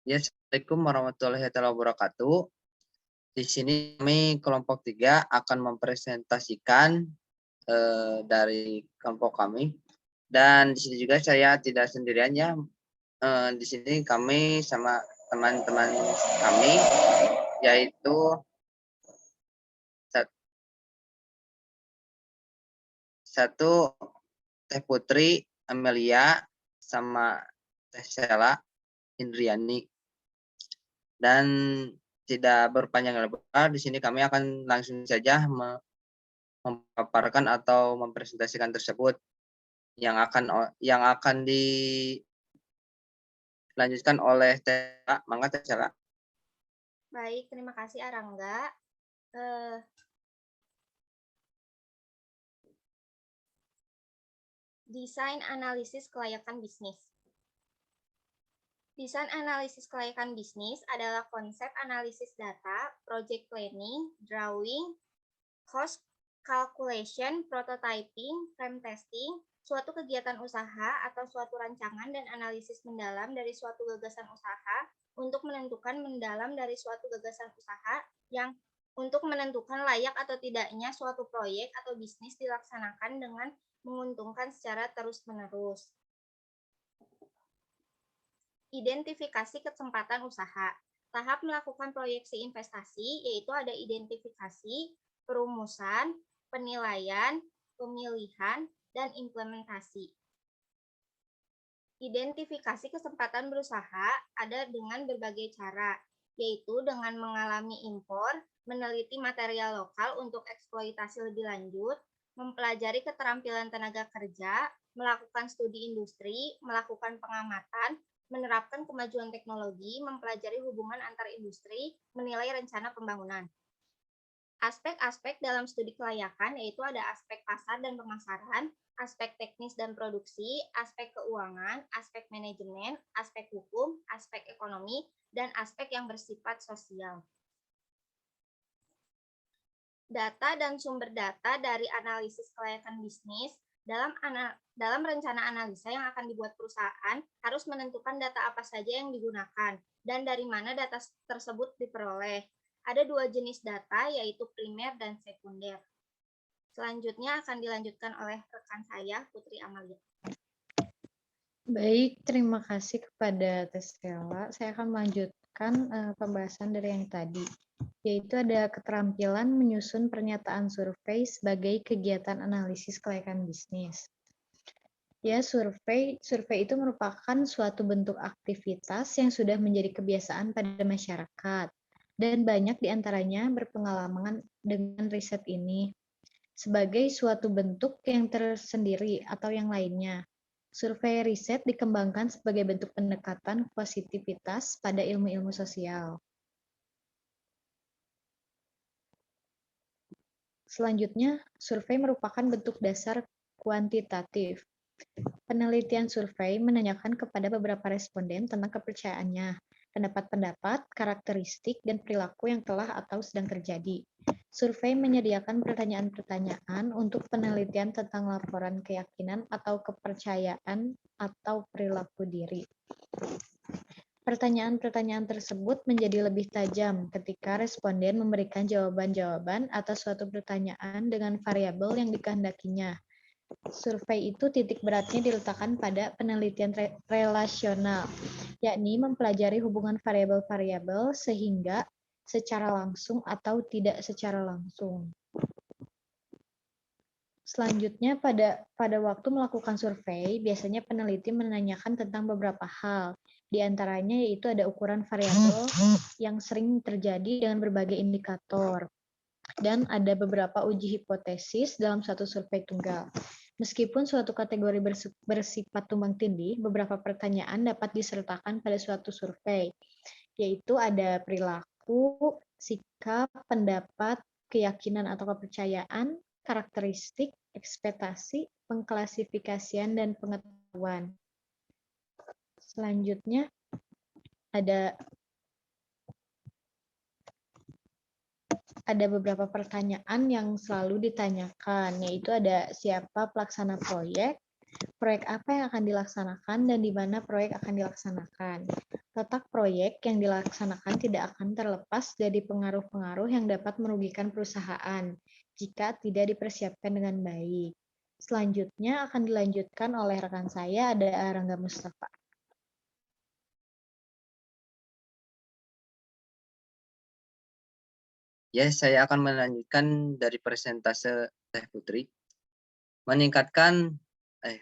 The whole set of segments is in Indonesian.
Ya, Assalamualaikum warahmatullahi wabarakatuh. Di sini kami kelompok 3 akan mempresentasikan dari kelompok kami. Dan di sini juga saya tidak sendirian ya. Di sini kami sama teman-teman kami, yaitu satu Teh Putri Amelia sama Teh Sela Indriani. Dan tidak berpanjang lebar, di sini kami akan langsung saja memaparkan atau mempresentasikan tersebut yang akan dilanjutkan oleh Teh. Mangga Teh Sela. Baik, terima kasih Arangga. Desain analisis kelayakan bisnis. Desain analisis kelayakan bisnis adalah konsep analisis data, project planning, drawing, cost calculation, prototyping, frame testing, suatu kegiatan usaha atau suatu rancangan dan analisis mendalam dari suatu gagasan usaha untuk menentukan mendalam dari suatu gagasan usaha yang untuk menentukan layak atau tidaknya suatu proyek atau bisnis dilaksanakan dengan menguntungkan secara terus-menerus. Identifikasi kesempatan usaha. Tahap melakukan proyeksi investasi yaitu ada identifikasi, perumusan, penilaian, pemilihan, dan implementasi. Identifikasi kesempatan berusaha ada dengan berbagai cara, yaitu dengan mengalami impor, meneliti material lokal untuk eksploitasi lebih lanjut, mempelajari keterampilan tenaga kerja, melakukan studi industri, melakukan pengamatan, menerapkan kemajuan teknologi, mempelajari hubungan antar industri, menilai rencana pembangunan. Aspek-aspek dalam studi kelayakan yaitu ada aspek pasar dan pemasaran, aspek teknis dan produksi, aspek keuangan, aspek manajemen, aspek hukum, aspek ekonomi, dan aspek yang bersifat sosial. Data dan sumber data dari analisis kelayakan bisnis dalam rencana analisa yang akan dibuat perusahaan harus menentukan data apa saja yang digunakan dan dari mana data tersebut diperoleh. Ada dua jenis data yaitu primer dan sekunder. Selanjutnya akan dilanjutkan oleh rekan saya, Putri Amalia. Baik, terima kasih kepada Teh Sela. Saya akan melanjutkan pembahasan dari yang tadi, yaitu ada keterampilan menyusun pernyataan survei sebagai kegiatan analisis kelayakan bisnis. Ya, survei itu merupakan suatu bentuk aktivitas yang sudah menjadi kebiasaan pada masyarakat, dan banyak diantaranya berpengalaman dengan riset ini sebagai suatu bentuk yang tersendiri atau yang lainnya. Survei riset dikembangkan sebagai bentuk pendekatan positivitas pada ilmu-ilmu sosial. Selanjutnya, survei merupakan bentuk dasar kuantitatif. Penelitian survei menanyakan kepada beberapa responden tentang kepercayaannya, pendapat-pendapat, karakteristik, dan perilaku yang telah atau sedang terjadi. Survei menyediakan pertanyaan-pertanyaan untuk penelitian tentang laporan keyakinan atau kepercayaan atau perilaku diri. Pertanyaan-pertanyaan tersebut menjadi lebih tajam ketika responden memberikan jawaban-jawaban atas suatu pertanyaan dengan variabel yang dikehendakinya. Survei itu titik beratnya diletakkan pada penelitian relasional, yakni mempelajari hubungan variabel-variabel sehingga secara langsung atau tidak secara langsung. Selanjutnya, pada waktu melakukan survei, biasanya peneliti menanyakan tentang beberapa hal. Di antaranya yaitu ada ukuran variabel yang sering terjadi dengan berbagai indikator. Dan ada beberapa uji hipotesis dalam satu survei tunggal. Meskipun suatu kategori bersifat tumbang tindih, beberapa pertanyaan dapat disertakan pada suatu survei, yaitu ada perilaku, sikap, pendapat, keyakinan atau kepercayaan, karakteristik, ekspektasi, pengklasifikasian, dan pengetahuan. Selanjutnya, ada beberapa pertanyaan yang selalu ditanyakan, yaitu ada siapa pelaksana proyek apa yang akan dilaksanakan, dan di mana proyek akan dilaksanakan. Letak proyek yang dilaksanakan tidak akan terlepas dari pengaruh-pengaruh yang dapat merugikan perusahaan jika tidak dipersiapkan dengan baik. Selanjutnya akan dilanjutkan oleh rekan saya, ada Rangga Mustafa. Ya, saya akan melanjutkan dari persentase Teh Putri. Meningkatkan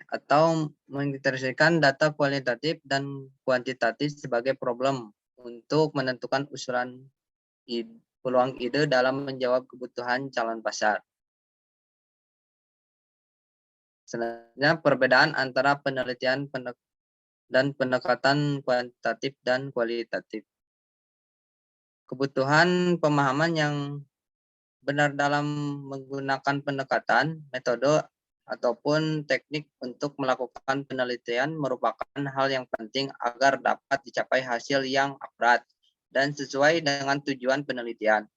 atau mengintegrasikan data kualitatif dan kuantitatif sebagai problem untuk menentukan usulan peluang ide dalam menjawab kebutuhan calon pasar. Selanjutnya, perbedaan antara penelitian dan pendekatan kuantitatif dan kualitatif. Kebutuhan pemahaman yang benar dalam menggunakan pendekatan, metode, ataupun teknik untuk melakukan penelitian merupakan hal yang penting agar dapat dicapai hasil yang akurat dan sesuai dengan tujuan penelitian.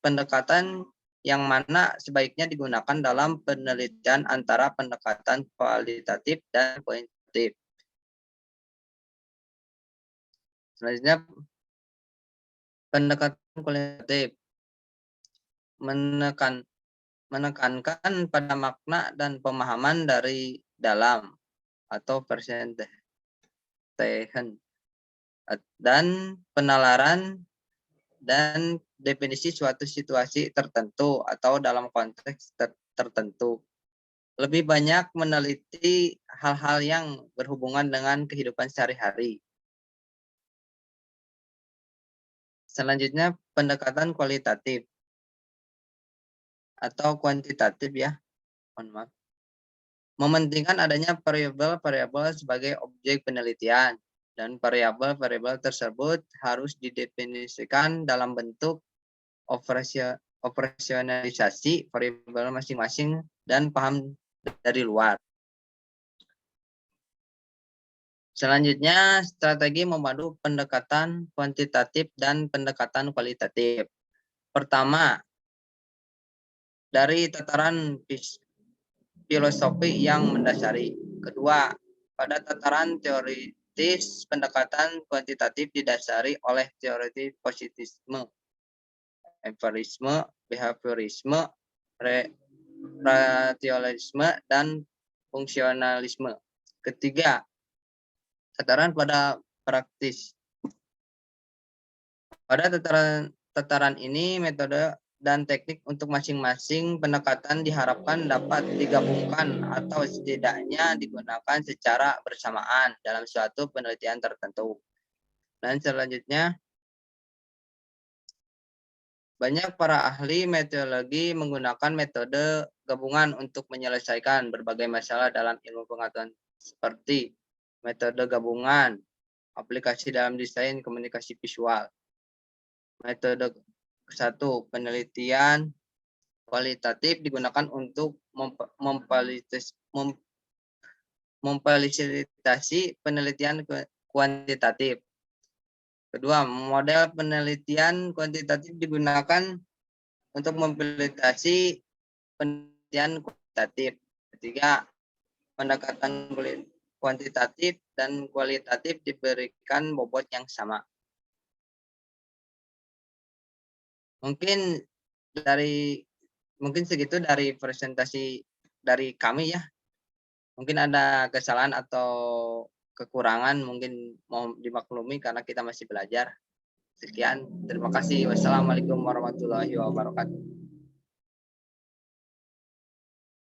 Pendekatan yang mana sebaiknya digunakan dalam penelitian antara pendekatan kualitatif dan kuantitatif. Selanjutnya, pendekatan kualitatif menekankan pada makna dan pemahaman dari dalam atau persentasaan dan penalaran dan definisi suatu situasi tertentu atau dalam konteks tertentu. Lebih banyak meneliti hal-hal yang berhubungan dengan kehidupan sehari-hari. Selanjutnya, pendekatan kualitatif atau kuantitatif ya. Mohon maaf. Mementingkan adanya variabel-variabel sebagai objek penelitian dan variabel-variabel tersebut harus didefinisikan dalam bentuk operasionalisasi variabel masing-masing dan paham dari luar. Selanjutnya, strategi memadu pendekatan kuantitatif dan pendekatan kualitatif. Pertama, dari tataran filosofi yang mendasari. Kedua, pada tataran teoritis, pendekatan kuantitatif didasari oleh teori positivisme, empirisme, behaviorisme, rasionalisme, dan fungsionalisme. Ketiga, tataran pada praktis. Pada tataran ini, metode dan teknik untuk masing-masing pendekatan diharapkan dapat digabungkan atau setidaknya digunakan secara bersamaan dalam suatu penelitian tertentu. Dan selanjutnya, banyak para ahli metodologi menggunakan metode gabungan untuk menyelesaikan berbagai masalah dalam ilmu pengetahuan seperti metode gabungan, aplikasi dalam desain komunikasi visual. Metode 1, penelitian kualitatif digunakan untuk memfasilitasi penelitian kuantitatif. Kedua, model penelitian kuantitatif digunakan untuk memfasilitasi penelitian kualitatif. Ketiga, pendekatan kuantitatif dan kualitatif diberikan bobot yang sama. Mungkin segitu dari presentasi dari kami ya. Mungkin ada kesalahan atau kekurangan, mungkin mau dimaklumi karena kita masih belajar. Sekian, terima kasih. Wassalamualaikum warahmatullahi wabarakatuh.